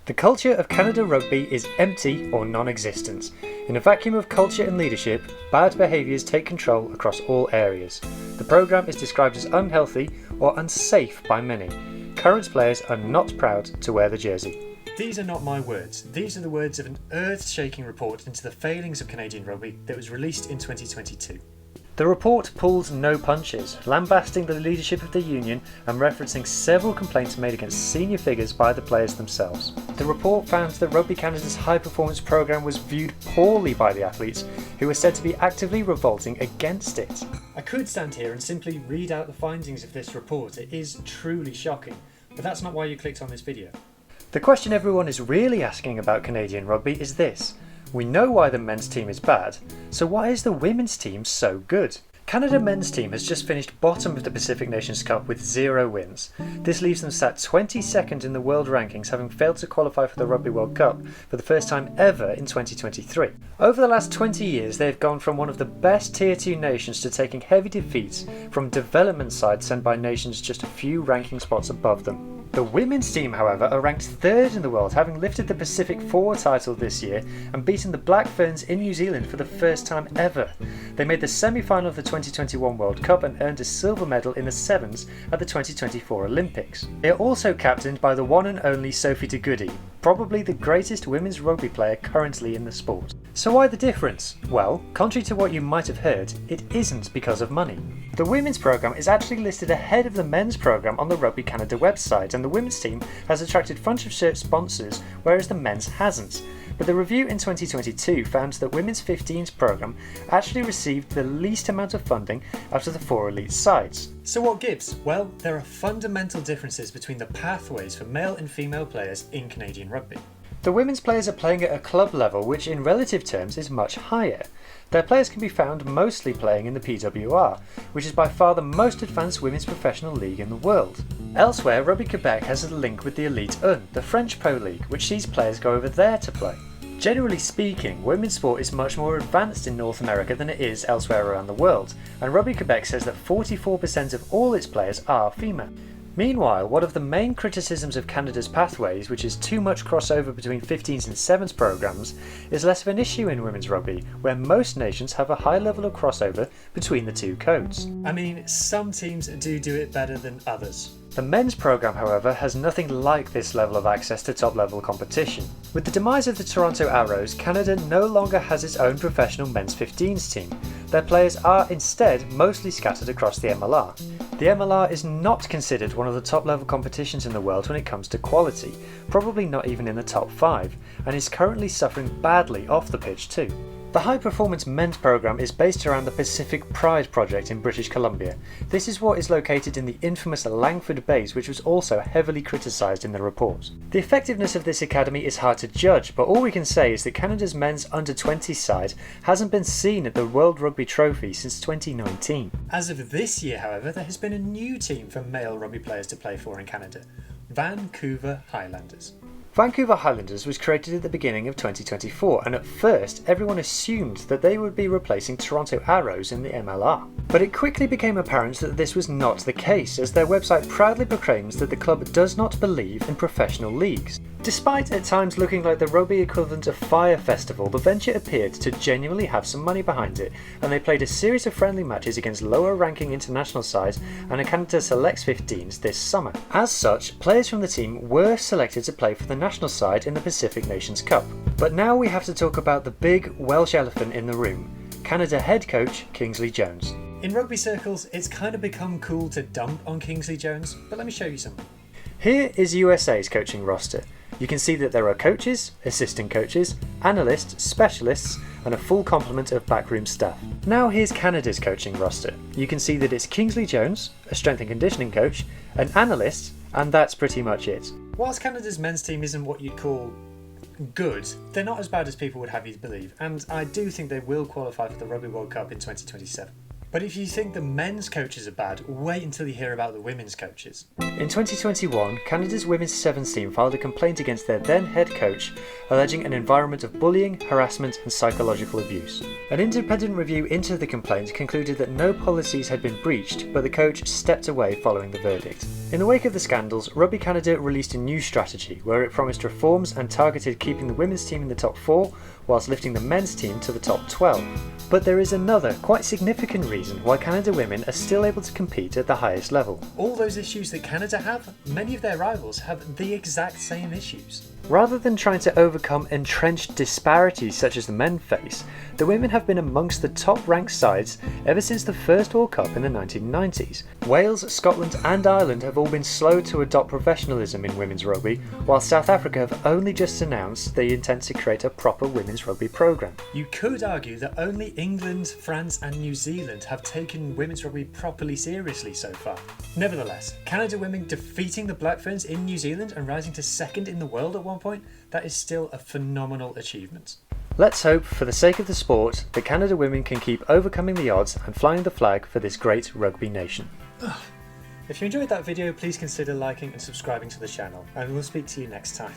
The culture of Canada Rugby is empty or non-existent. In a vacuum of culture and leadership, bad behaviours take control across all areas. The programme is described as unhealthy or unsafe by many. Current players are not proud to wear the jersey. These are not my words. These are the words of an earth-shaking report into the failings of Canadian rugby that was released in 2022. The report pulled no punches, lambasting the leadership of the union and referencing several complaints made against senior figures by the players themselves. The report found that Rugby Canada's high-performance programme was viewed poorly by the athletes, who were said to be actively revolting against it. I could stand here and simply read out the findings of this report. It is truly shocking, but that's not why you clicked on this video. The question everyone is really asking about Canadian rugby is this. We know why the men's team is bad, so why is the women's team so good? Canada men's team has just finished bottom of the Pacific Nations Cup with 0 wins. This leaves them sat 22nd in the world rankings, having failed to qualify for the Rugby World Cup for the first time ever in 2023. Over the last 20 years they have gone from one of the best Tier 2 nations to taking heavy defeats from development sides sent by nations just a few ranking spots above them. The women's team, however, are ranked 3rd in the world, having lifted the Pacific 4 title this year and beaten the Black Ferns in New Zealand for the first time ever. They made the semi-final of the 2021 World Cup and earned a silver medal in the sevens at the 2024 Olympics. They are also captained by the one and only Sophie de Goody, probably the greatest women's rugby player currently in the sport. So why the difference? Well, contrary to what you might have heard, it isn't because of money. The women's programme is actually listed ahead of the men's programme on the Rugby Canada website, and the women's team has attracted front of shirt sponsors, whereas the men's hasn't. But the review in 2022 found that women's 15s programme actually received the least amount of funding out of the 4 elite sides. So what gives? Well, there are fundamental differences between the pathways for male and female players in Canadian rugby. The women's players are playing at a club level which in relative terms is much higher. Their players can be found mostly playing in the PWR, which is by far the most advanced women's professional league in the world. Elsewhere, Rugby Quebec has a link with the Elite 1, the French Pro League, which sees players go over there to play. Generally speaking, women's sport is much more advanced in North America than it is elsewhere around the world, and Rugby Quebec says that 44% of all its players are female. Meanwhile, one of the main criticisms of Canada's pathways, which is too much crossover between 15s and 7s programmes, is less of an issue in women's rugby, where most nations have a high level of crossover between the two codes. I mean, some teams do it better than others. The men's programme, however, has nothing like this level of access to top-level competition. With the demise of the Toronto Arrows, Canada no longer has its own professional men's 15s team. Their players are instead mostly scattered across the MLR. The MLR is not considered one of the top-level competitions in the world when it comes to quality, probably not even in the top 5, and is currently suffering badly off the pitch too. The high-performance men's programme is based around the Pacific Pride project in British Columbia. This is what is located in the infamous Langford base, which was also heavily criticised in the report. The effectiveness of this academy is hard to judge, but all we can say is that Canada's men's under-20 side hasn't been seen at the World Rugby Trophy since 2019. As of this year, however, there has been a new team for male rugby players to play for in Canada, Vancouver Highlanders. Vancouver Highlanders was created at the beginning of 2024, and at first everyone assumed that they would be replacing Toronto Arrows in the MLR. But it quickly became apparent that this was not the case, as their website proudly proclaims that the club does not believe in professional leagues. Despite at times looking like the rugby equivalent of Fire Festival, the venture appeared to genuinely have some money behind it, and they played a series of friendly matches against lower ranking international sides and a Canada Selects 15s this summer. As such, players from the team were selected to play for the national side in the Pacific Nations Cup. But now we have to talk about the big Welsh elephant in the room, Canada head coach Kingsley Jones. In rugby circles, it's kind of become cool to dump on Kingsley Jones, but let me show you something. Here is USA's coaching roster. You can see that there are coaches, assistant coaches, analysts, specialists, and a full complement of backroom staff. Now here's Canada's coaching roster. You can see that it's Kingsley Jones, a strength and conditioning coach, an analyst, and that's pretty much it. Whilst Canada's men's team isn't what you'd call good, they're not as bad as people would have you believe, and I do think they will qualify for the Rugby World Cup in 2027. But if you think the men's coaches are bad, wait until you hear about the women's coaches. In 2021, Canada's women's sevens team filed a complaint against their then head coach, alleging an environment of bullying, harassment and psychological abuse. An independent review into the complaint concluded that no policies had been breached, but the coach stepped away following the verdict. In the wake of the scandals, Rugby Canada released a new strategy where it promised reforms and targeted keeping the women's team in the top 4 whilst lifting the men's team to the top 12. But there is another, quite significant reason why Canada women are still able to compete at the highest level. All those issues that Canada have, many of their rivals have the exact same issues. Rather than trying to overcome entrenched disparities such as the men face, the women have been amongst the top ranked sides ever since the first World Cup in the 1990s. Wales, Scotland and Ireland have all been slow to adopt professionalism in women's rugby, while South Africa have only just announced they intend to create a proper women's rugby programme. You could argue that only England, France and New Zealand have taken women's rugby properly seriously so far. Nevertheless, Canada women defeating the Black Ferns in New Zealand and rising to second in the world at one point, that is still a phenomenal achievement. Let's hope, for the sake of the sport, that Canada women can keep overcoming the odds and flying the flag for this great rugby nation. If you enjoyed that video, please consider liking and subscribing to the channel, and we'll speak to you next time.